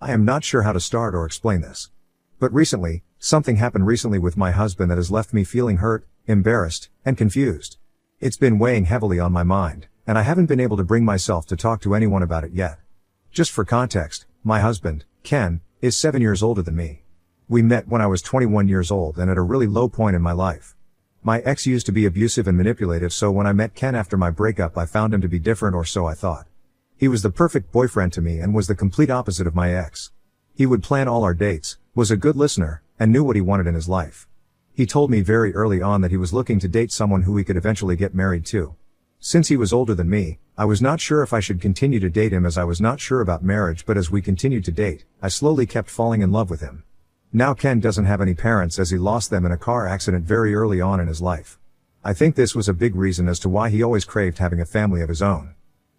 I am not sure how to start or explain this. But recently, something happened recently with my husband that has left me feeling hurt, embarrassed, and confused. It's been weighing heavily on my mind, and I haven't been able to bring myself to talk to anyone about it yet. Just for context, my husband, Ken, is 7 years older than me. We met when I was 21 years old and at a really low point in my life. My ex used to be abusive and manipulative, so when I met Ken after my breakup I found him to be different, or so I thought. He was the perfect boyfriend to me and was the complete opposite of my ex. He would plan all our dates, was a good listener, and knew what he wanted in his life. He told me very early on that he was looking to date someone who he could eventually get married to. Since he was older than me, I was not sure if I should continue to date him, as I was not sure about marriage, but as we continued to date, I slowly kept falling in love with him. Now Ken doesn't have any parents, as he lost them in a car accident very early on in his life. I think this was a big reason as to why he always craved having a family of his own.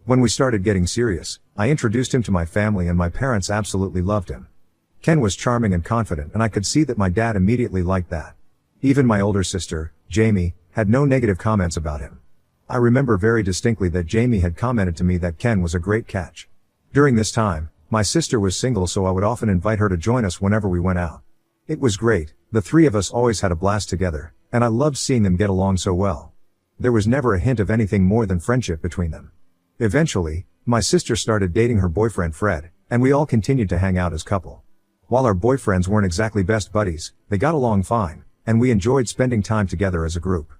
When we started getting serious, I introduced him to my family and my parents absolutely loved him. Ken was charming and confident, and I could see that my dad immediately liked that. Even my older sister, Jamie, had no negative comments about him. I remember very distinctly that Jamie had commented to me that Ken was a great catch. During this time, my sister was single, so I would often invite her to join us whenever we went out. It was great, the three of us always had a blast together, and I loved seeing them get along so well. There was never a hint of anything more than friendship between them. Eventually, my sister started dating her boyfriend Fred, and we all continued to hang out as couple. While our boyfriends weren't exactly best buddies, they got along fine, and we enjoyed spending time together as a group.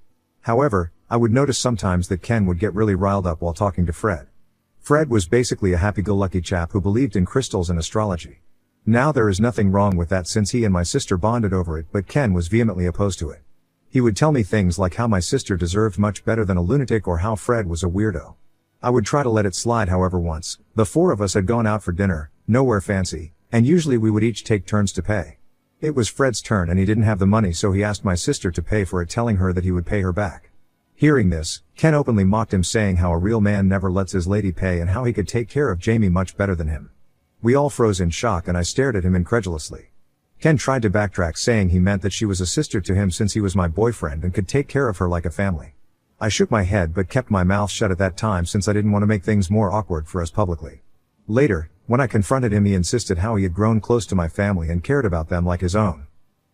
However, I would notice sometimes that Ken would get really riled up while talking to Fred. Fred was basically a happy-go-lucky chap who believed in crystals and astrology. Now there is nothing wrong with that since he and my sister bonded over it, but Ken was vehemently opposed to it. He would tell me things like how my sister deserved much better than a lunatic, or how Fred was a weirdo. I would try to let it slide. However, once, the four of us had gone out for dinner, nowhere fancy, and usually we would each take turns to pay. It was Fred's turn and he didn't have the money, so he asked my sister to pay for it, telling her that he would pay her back. Hearing this, Ken openly mocked him, saying how a real man never lets his lady pay and how he could take care of Jamie much better than him. We all froze in shock and I stared at him incredulously. Ken tried to backtrack, saying he meant that she was a sister to him since he was my boyfriend and could take care of her like a family. I shook my head but kept my mouth shut at that time since I didn't want to make things more awkward for us publicly. Later, when I confronted him, he insisted how he had grown close to my family and cared about them like his own.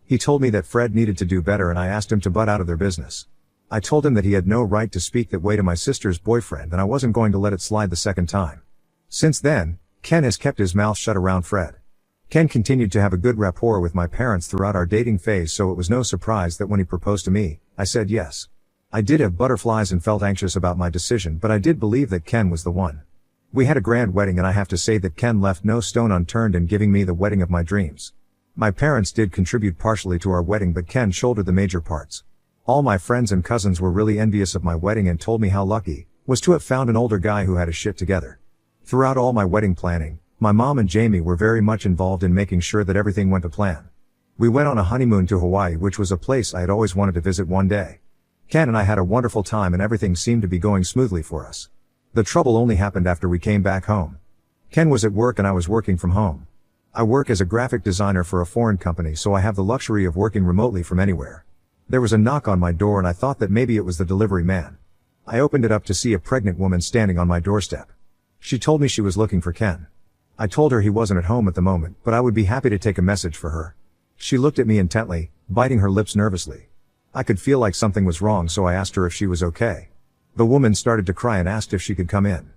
He told me that Fred needed to do better and I asked him to butt out of their business. I told him that he had no right to speak that way to my sister's boyfriend and I wasn't going to let it slide the second time. Since then, Ken has kept his mouth shut around Fred. Ken continued to have a good rapport with my parents throughout our dating phase, so it was no surprise that when he proposed to me, I said yes. I did have butterflies and felt anxious about my decision, but I did believe that Ken was the one. We had a grand wedding and I have to say that Ken left no stone unturned in giving me the wedding of my dreams. My parents did contribute partially to our wedding, but Ken shouldered the major parts. All my friends and cousins were really envious of my wedding and told me how lucky I was to have found an older guy who had his shit together. Throughout all my wedding planning, my mom and Jamie were very much involved in making sure that everything went to plan. We went on a honeymoon to Hawaii, which was a place I had always wanted to visit one day. Ken and I had a wonderful time and everything seemed to be going smoothly for us. The trouble only happened after we came back home. Ken was at work and I was working from home. I work as a graphic designer for a foreign company, so I have the luxury of working remotely from anywhere. There was a knock on my door and I thought that maybe it was the delivery man. I opened it up to see a pregnant woman standing on my doorstep. She told me she was looking for Ken. I told her he wasn't at home at the moment, but I would be happy to take a message for her. She looked at me intently, biting her lips nervously. I could feel like something was wrong, so I asked her if she was okay. The woman started to cry and asked if she could come in.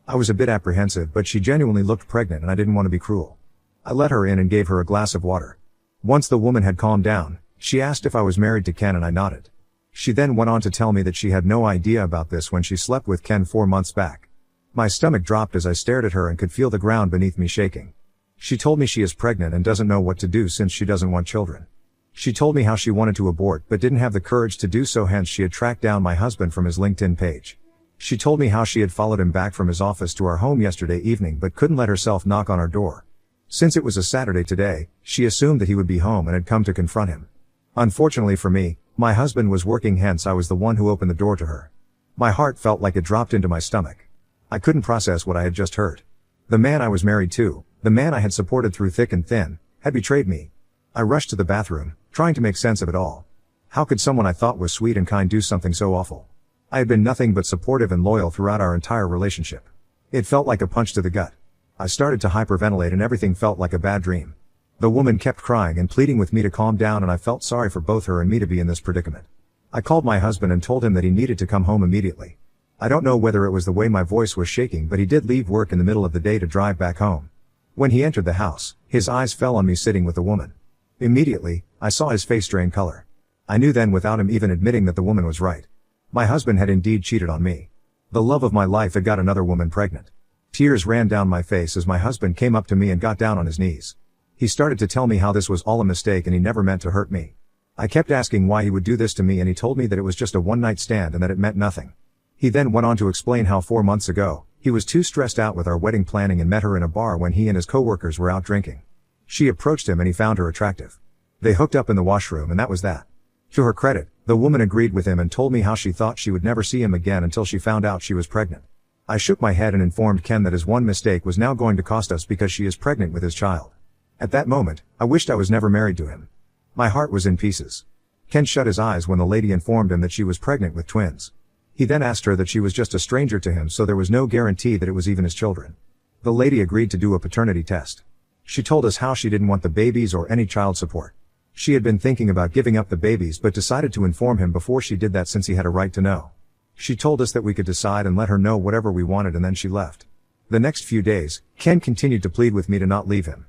I was a bit apprehensive, but she genuinely looked pregnant and I didn't want to be cruel. I let her in and gave her a glass of water. Once the woman had calmed down, she asked if I was married to Ken and I nodded. She then went on to tell me that she had no idea about this when she slept with Ken 4 months back. My stomach dropped as I stared at her and could feel the ground beneath me shaking. She told me she is pregnant and doesn't know what to do since she doesn't want children. She told me how she wanted to abort but didn't have the courage to do so, hence she had tracked down my husband from his LinkedIn page. She told me how she had followed him back from his office to our home yesterday evening but couldn't let herself knock on our door. Since it was a Saturday today, she assumed that he would be home and had come to confront him. Unfortunately for me, my husband was working, hence I was the one who opened the door to her. My heart felt like it dropped into my stomach. I couldn't process what I had just heard. The man I was married to, the man I had supported through thick and thin, had betrayed me. I rushed to the bathroom, trying to make sense of it all. How could someone I thought was sweet and kind do something so awful? I had been nothing but supportive and loyal throughout our entire relationship. It felt like a punch to the gut. I started to hyperventilate and everything felt like a bad dream. The woman kept crying and pleading with me to calm down, and I felt sorry for both her and me to be in this predicament. I called my husband and told him that he needed to come home immediately. I don't know whether it was the way my voice was shaking, but he did leave work in the middle of the day to drive back home. When he entered the house, his eyes fell on me sitting with the woman. Immediately, I saw his face drain color. I knew then without him even admitting that the woman was right. My husband had indeed cheated on me. The love of my life had got another woman pregnant. Tears ran down my face as my husband came up to me and got down on his knees. He started to tell me how this was all a mistake and he never meant to hurt me. I kept asking why he would do this to me, and he told me that it was just a one-night stand and that it meant nothing. He then went on to explain how 4 months ago, he was too stressed out with our wedding planning and met her in a bar when he and his coworkers were out drinking. She approached him and he found her attractive. They hooked up in the washroom and that was that. To her credit, the woman agreed with him and told me how she thought she would never see him again until she found out she was pregnant. I shook my head and informed Ken that his one mistake was now going to cost us because she is pregnant with his child. At that moment, I wished I was never married to him. My heart was in pieces. Ken shut his eyes when the lady informed him that she was pregnant with twins. He then asked her that she was just a stranger to him, so there was no guarantee that it was even his children. The lady agreed to do a paternity test. She told us how she didn't want the babies or any child support. She had been thinking about giving up the babies but decided to inform him before she did that since he had a right to know. She told us that we could decide and let her know whatever we wanted, and then she left. The next few days, Ken continued to plead with me to not leave him.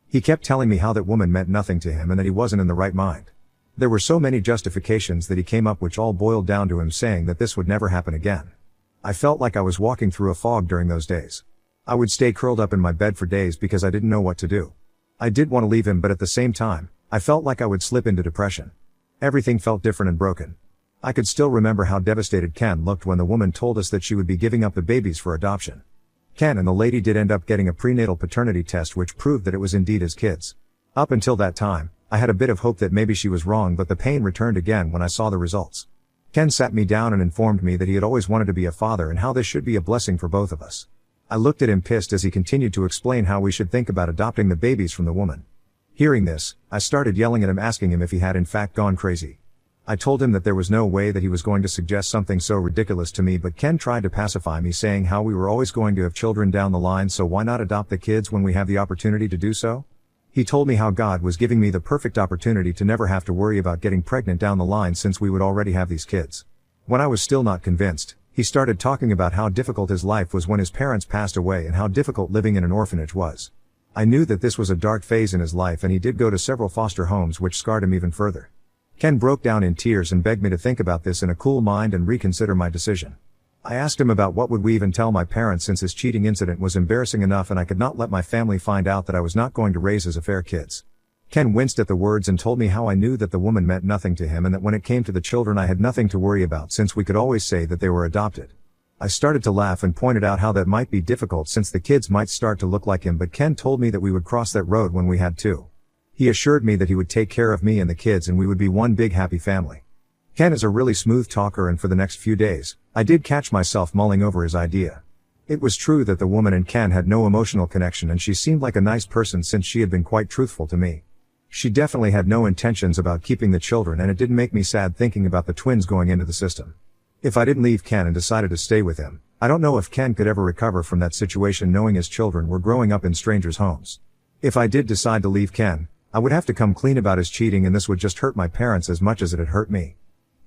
He kept telling me how that woman meant nothing to him and that he wasn't in the right mind. There were so many justifications that he came up which all boiled down to him saying that this would never happen again. I felt like I was walking through a fog during those days. I would stay curled up in my bed for days because I didn't know what to do. I did want to leave him, but at the same time, I felt like I would slip into depression. Everything felt different and broken. I could still remember how devastated Ken looked when the woman told us that she would be giving up the babies for adoption. Ken and the lady did end up getting a prenatal paternity test which proved that it was indeed his kids. Up until that time, I had a bit of hope that maybe she was wrong, but the pain returned again when I saw the results. Ken sat me down and informed me that he had always wanted to be a father and how this should be a blessing for both of us. I looked at him pissed as he continued to explain how we should think about adopting the babies from the woman. Hearing this, I started yelling at him, asking him if he had in fact gone crazy. I told him that there was no way that he was going to suggest something so ridiculous to me, but Ken tried to pacify me, saying how we were always going to have children down the line, so why not adopt the kids when we have the opportunity to do so? He told me how God was giving me the perfect opportunity to never have to worry about getting pregnant down the line since we would already have these kids. When I was still not convinced, he started talking about how difficult his life was when his parents passed away and how difficult living in an orphanage was. I knew that this was a dark phase in his life, and he did go to several foster homes which scarred him even further. Ken broke down in tears and begged me to think about this in a cool mind and reconsider my decision. I asked him about what would we even tell my parents, since his cheating incident was embarrassing enough and I could not let my family find out that I was not going to raise as a fair kids. Ken winced at the words and told me how I knew that the woman meant nothing to him and that when it came to the children I had nothing to worry about since we could always say that they were adopted. I started to laugh and pointed out how that might be difficult since the kids might start to look like him, but Ken told me that we would cross that road when we had to. He assured me that he would take care of me and the kids and we would be one big happy family. Ken is a really smooth talker, and for the next few days, I did catch myself mulling over his idea. It was true that the woman and Ken had no emotional connection, and she seemed like a nice person since she had been quite truthful to me. She definitely had no intentions about keeping the children, and it didn't make me sad thinking about the twins going into the system. If I didn't leave Ken and decided to stay with him, I don't know if Ken could ever recover from that situation, knowing his children were growing up in strangers' homes. If I did decide to leave Ken, I would have to come clean about his cheating, and this would just hurt my parents as much as it had hurt me.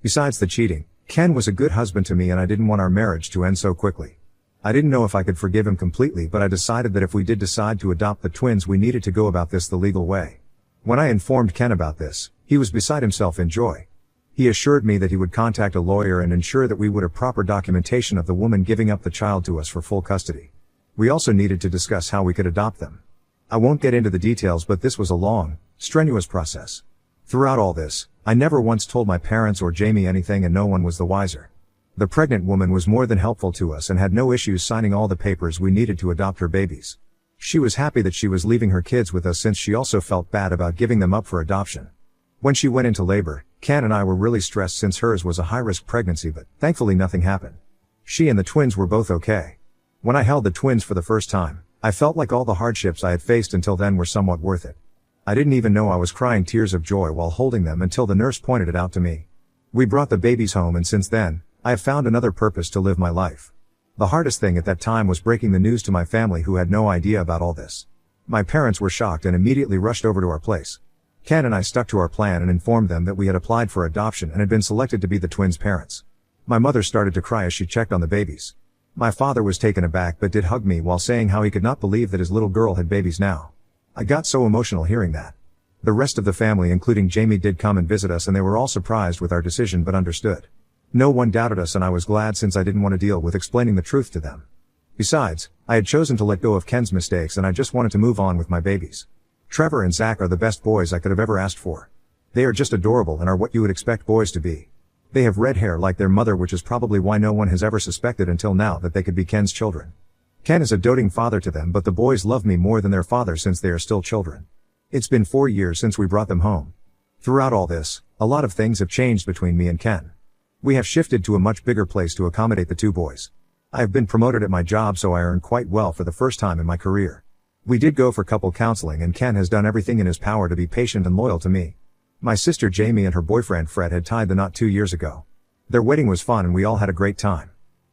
Besides the cheating, Ken was a good husband to me and I didn't want our marriage to end so quickly. I didn't know if I could forgive him completely, but I decided that if we did decide to adopt the twins, we needed to go about this the legal way. When I informed Ken about this, he was beside himself in joy. He assured me that he would contact a lawyer and ensure that we would have proper documentation of the woman giving up the child to us for full custody. We also needed to discuss how we could adopt them. I won't get into the details, but this was a long, strenuous process. Throughout all this, I never once told my parents or Jamie anything, and no one was the wiser. The pregnant woman was more than helpful to us and had no issues signing all the papers we needed to adopt her babies. She was happy that she was leaving her kids with us, since she also felt bad about giving them up for adoption. When she went into labor, Ken and I were really stressed since hers was a high-risk pregnancy, but thankfully nothing happened. She and the twins were both okay. When I held the twins for the first time, I felt like all the hardships I had faced until then were somewhat worth it. I didn't even know I was crying tears of joy while holding them until the nurse pointed it out to me. We brought the babies home, and since then, I have found another purpose to live my life. The hardest thing at that time was breaking the news to my family, who had no idea about all this. My parents were shocked and immediately rushed over to our place. Ken and I stuck to our plan and informed them that we had applied for adoption and had been selected to be the twins' parents. My mother started to cry as she checked on the babies. My father was taken aback but did hug me while saying how he could not believe that his little girl had babies now. I got so emotional hearing that. The rest of the family, including Jamie, did come and visit us, and they were all surprised with our decision but understood. No one doubted us, and I was glad, since I didn't want to deal with explaining the truth to them. Besides, I had chosen to let go of Ken's mistakes and I just wanted to move on with my babies. Trevor and Zach are the best boys I could have ever asked for. They are just adorable and are what you would expect boys to be. They have red hair like their mother, which is probably why no one has ever suspected until now that they could be Ken's children. Ken is a doting father to them, but the boys love me more than their father since they are still children. It's been 4 years since we brought them home. Throughout all this, a lot of things have changed between me and Ken. We have shifted to a much bigger place to accommodate the two boys. I have been promoted at my job, so I earn quite well for the first time in my career. We did go for couple counseling, and Ken has done everything in his power to be patient and loyal to me. My sister Jamie and her boyfriend Fred had tied the knot 2 years ago. Their wedding was fun and we all had a great time.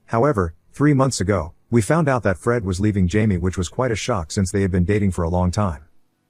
However, 3 months ago, we found out that Fred was leaving Jamie, which was quite a shock since they had been dating for a long time.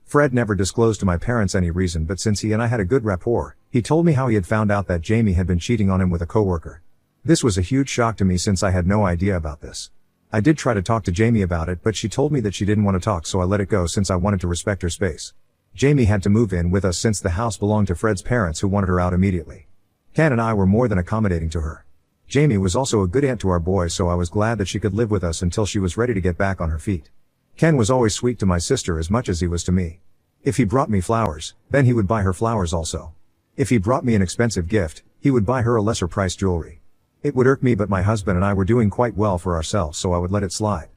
Fred never disclosed to my parents any reason, but since he and I had a good rapport, he told me how he had found out that Jamie had been cheating on him with a coworker. This was a huge shock to me since I had no idea about this. I did try to talk to Jamie about it, but she told me that she didn't want to talk, so I let it go since I wanted to respect her space. Jamie had to move in with us since the house belonged to Fred's parents, who wanted her out immediately. Ken and I were more than accommodating to her. Jamie was also a good aunt to our boys, so I was glad that she could live with us until she was ready to get back on her feet. Ken was always sweet to my sister as much as he was to me. If he brought me flowers, then he would buy her flowers also. If he brought me an expensive gift, he would buy her a lesser priced jewelry. It would irk me, but my husband and I were doing quite well for ourselves, so I would let it slide.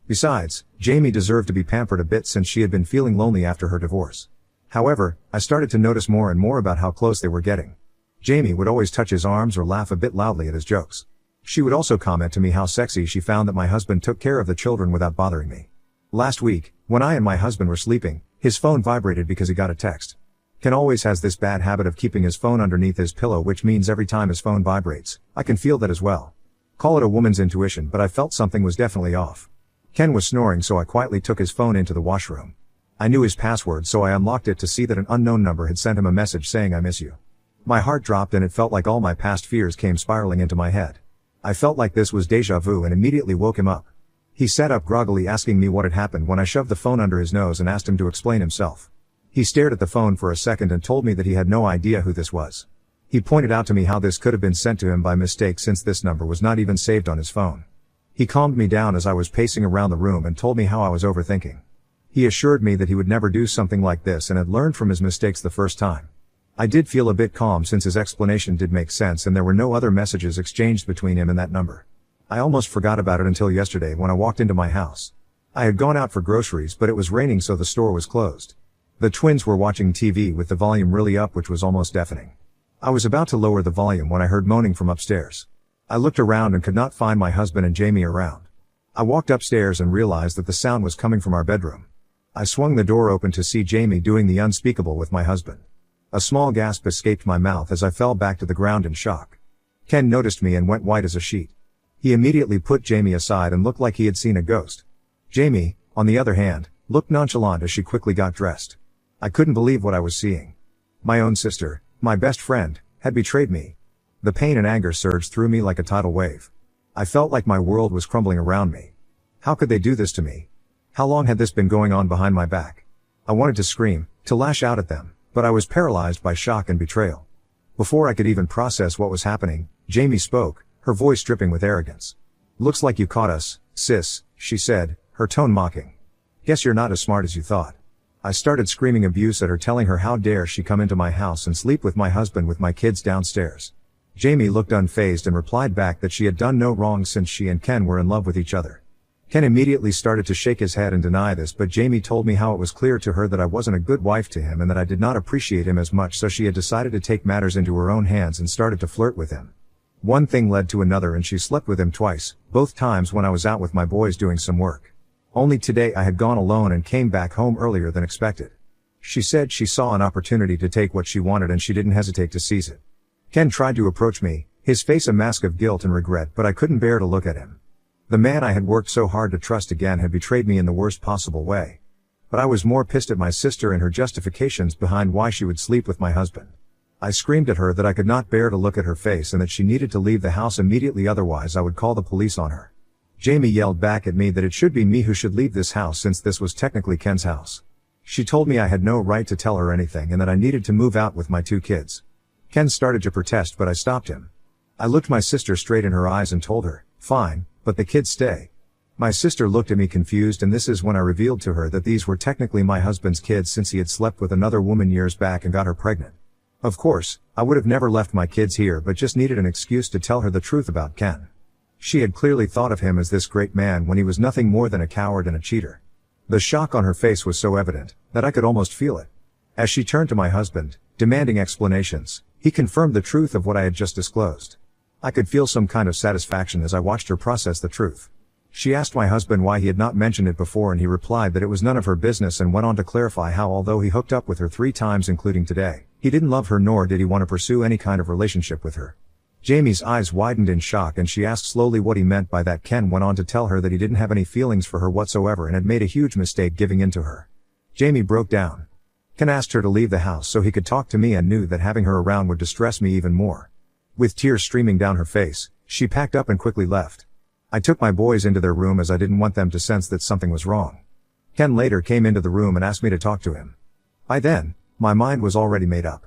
Besides, Jamie deserved to be pampered a bit since she had been feeling lonely after her divorce. However, I started to notice more and more about how close they were getting. Jamie would always touch his arms or laugh a bit loudly at his jokes. She would also comment to me how sexy she found that my husband took care of the children without bothering me. Last week, when I and my husband were sleeping, his phone vibrated because he got a text. Ken always has this bad habit of keeping his phone underneath his pillow, which means every time his phone vibrates, I can feel that as well. Call it a woman's intuition, but I felt something was definitely off. Ken was snoring, so I quietly took his phone into the washroom. I knew his password, so I unlocked it to see that an unknown number had sent him a message saying I miss you. My heart dropped and it felt like all my past fears came spiraling into my head. I felt like this was deja vu and immediately woke him up. He sat up groggily, asking me what had happened when I shoved the phone under his nose and asked him to explain himself. He stared at the phone for a second and told me that he had no idea who this was. He pointed out to me how this could have been sent to him by mistake since this number was not even saved on his phone. He calmed me down as I was pacing around the room and told me how I was overthinking. He assured me that he would never do something like this and had learned from his mistakes the first time. I did feel a bit calm since his explanation did make sense and there were no other messages exchanged between him and that number. I almost forgot about it until yesterday when I walked into my house. I had gone out for groceries, but it was raining, so the store was closed. The twins were watching TV with the volume really up, which was almost deafening. I was about to lower the volume when I heard moaning from upstairs. I looked around and could not find my husband and Jamie around. I walked upstairs and realized that the sound was coming from our bedroom. I swung the door open to see Jamie doing the unspeakable with my husband. A small gasp escaped my mouth as I fell back to the ground in shock. Ken noticed me and went white as a sheet. He immediately put Jamie aside and looked like he had seen a ghost. Jamie, on the other hand, looked nonchalant as she quickly got dressed. I couldn't believe what I was seeing. My own sister, my best friend, had betrayed me. The pain and anger surged through me like a tidal wave. I felt like my world was crumbling around me. How could they do this to me? How long had this been going on behind my back? I wanted to scream, to lash out at them, but I was paralyzed by shock and betrayal. Before I could even process what was happening, Jamie spoke, her voice dripping with arrogance. "Looks like you caught us, sis," she said, her tone mocking. "Guess you're not as smart as you thought." I started screaming abuse at her, telling her how dare she come into my house and sleep with my husband with my kids downstairs. Jamie looked unfazed and replied back that she had done no wrong since she and Ken were in love with each other. Ken immediately started to shake his head and deny this, but Jamie told me how it was clear to her that I wasn't a good wife to him and that I did not appreciate him as much, so she had decided to take matters into her own hands and started to flirt with him. One thing led to another and she slept with him twice, both times when I was out with my boys doing some work. Only today I had gone alone and came back home earlier than expected. She said she saw an opportunity to take what she wanted and she didn't hesitate to seize it. Ken tried to approach me, his face a mask of guilt and regret, but I couldn't bear to look at him. The man I had worked so hard to trust again had betrayed me in the worst possible way. But I was more pissed at my sister and her justifications behind why she would sleep with my husband. I screamed at her that I could not bear to look at her face and that she needed to leave the house immediately, otherwise I would call the police on her. Jamie yelled back at me that it should be me who should leave this house since this was technically Ken's house. She told me I had no right to tell her anything and that I needed to move out with my 2 kids. Ken started to protest, but I stopped him. I looked my sister straight in her eyes and told her, "Fine, but the kids stay." My sister looked at me confused, and this is when I revealed to her that these were technically my husband's kids since he had slept with another woman years back and got her pregnant. Of course, I would have never left my kids here but just needed an excuse to tell her the truth about Ken. She had clearly thought of him as this great man when he was nothing more than a coward and a cheater. The shock on her face was so evident that I could almost feel it. As she turned to my husband, demanding explanations, he confirmed the truth of what I had just disclosed. I could feel some kind of satisfaction as I watched her process the truth. She asked my husband why he had not mentioned it before, and he replied that it was none of her business and went on to clarify how although he hooked up with her 3 times including today, he didn't love her nor did he want to pursue any kind of relationship with her. Jamie's eyes widened in shock and she asked slowly what he meant by that. Ken went on to tell her that he didn't have any feelings for her whatsoever and had made a huge mistake giving in to her. Jamie broke down. Ken asked her to leave the house so he could talk to me and knew that having her around would distress me even more. With tears streaming down her face, she packed up and quickly left. I took my boys into their room as I didn't want them to sense that something was wrong. Ken later came into the room and asked me to talk to him. By then, my mind was already made up.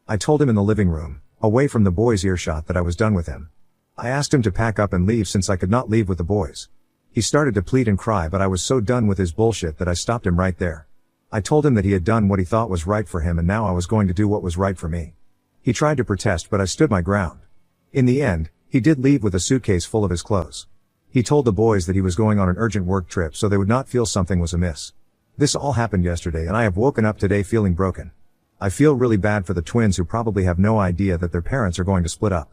I told him in the living room, away from the boys' earshot, that I was done with him. I asked him to pack up and leave since I could not leave with the boys. He started to plead and cry, but I was so done with his bullshit that I stopped him right there. I told him that he had done what he thought was right for him and now I was going to do what was right for me. He tried to protest, but I stood my ground. In the end, he did leave with a suitcase full of his clothes. He told the boys that he was going on an urgent work trip so they would not feel something was amiss. This all happened yesterday and I have woken up today feeling broken. I feel really bad for the twins who probably have no idea that their parents are going to split up.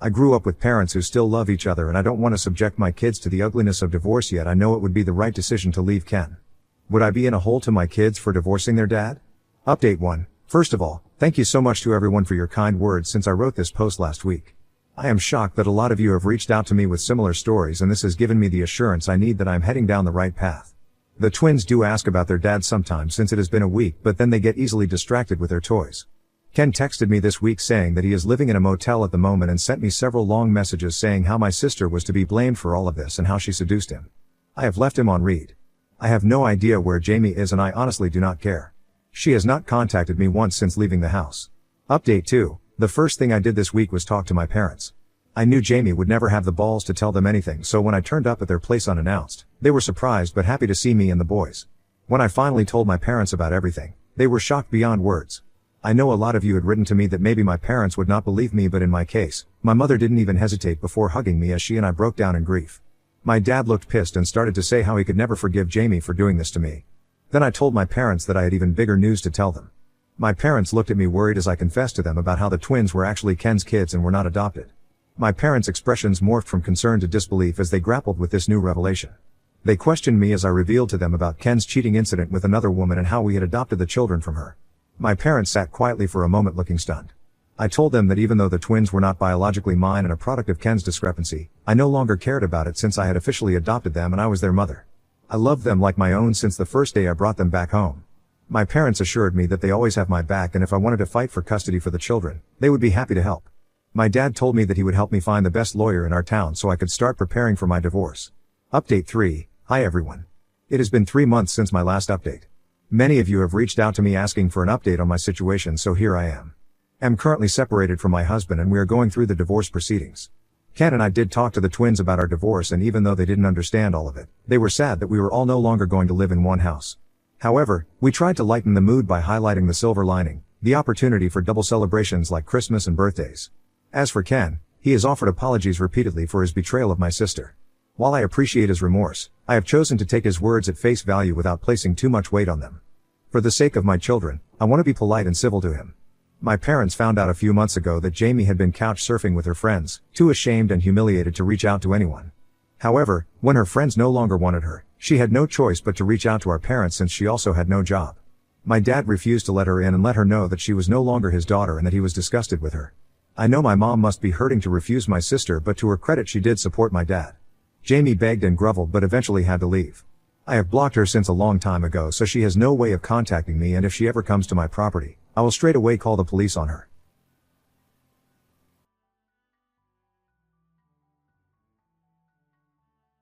I grew up with parents who still love each other and I don't want to subject my kids to the ugliness of divorce, yet I know it would be the right decision to leave Ken. Would I be in a hole to my kids for divorcing their dad? Update 1. First of all, thank you so much to everyone for your kind words since I wrote this post last week. I am shocked that a lot of you have reached out to me with similar stories and this has given me the assurance I need that I am heading down the right path. The twins do ask about their dad sometimes since it has been a week, but then they get easily distracted with their toys. Ken texted me this week saying that he is living in a motel at the moment and sent me several long messages saying how my sister was to be blamed for all of this and how she seduced him. I have left him on read. I have no idea where Jamie is and I honestly do not care. She has not contacted me once since leaving the house. Update 2. The first thing I did this week was talk to my parents. I knew Jamie would never have the balls to tell them anything, so when I turned up at their place unannounced, they were surprised but happy to see me and the boys. When I finally told my parents about everything, they were shocked beyond words. I know a lot of you had written to me that maybe my parents would not believe me, but in my case, my mother didn't even hesitate before hugging me as she and I broke down in grief. My dad looked pissed and started to say how he could never forgive Jamie for doing this to me. Then I told my parents that I had even bigger news to tell them. My parents looked at me worried as I confessed to them about how the twins were actually Ken's kids and were not adopted. My parents' expressions morphed from concern to disbelief as they grappled with this new revelation. They questioned me as I revealed to them about Ken's cheating incident with another woman and how we had adopted the children from her. My parents sat quietly for a moment looking stunned. I told them that even though the twins were not biologically mine and a product of Ken's discrepancy, I no longer cared about it since I had officially adopted them and I was their mother. I loved them like my own since the first day I brought them back home. My parents assured me that they always have my back and if I wanted to fight for custody for the children, they would be happy to help. My dad told me that he would help me find the best lawyer in our town so I could start preparing for my divorce. Update 3. Hi everyone. It has been 3 months since my last update. Many of you have reached out to me asking for an update on my situation, so here I am. I'm currently separated from my husband and we are going through the divorce proceedings. Ken and I did talk to the twins about our divorce, and even though they didn't understand all of it, they were sad that we were all no longer going to live in one house. However, we tried to lighten the mood by highlighting the silver lining, the opportunity for double celebrations like Christmas and birthdays. As for Ken, he has offered apologies repeatedly for his betrayal of my sister. While I appreciate his remorse, I have chosen to take his words at face value without placing too much weight on them. For the sake of my children, I want to be polite and civil to him. My parents found out a few months ago that Jamie had been couch surfing with her friends, too ashamed and humiliated to reach out to anyone. However, when her friends no longer wanted her, she had no choice but to reach out to our parents since she also had no job. My dad refused to let her in and let her know that she was no longer his daughter and that he was disgusted with her. I know my mom must be hurting to refuse my sister, but to her credit she did support my dad. Jamie begged and groveled but eventually had to leave. I have blocked her since a long time ago, so she has no way of contacting me, and if she ever comes to my property, I will straight away call the police on her.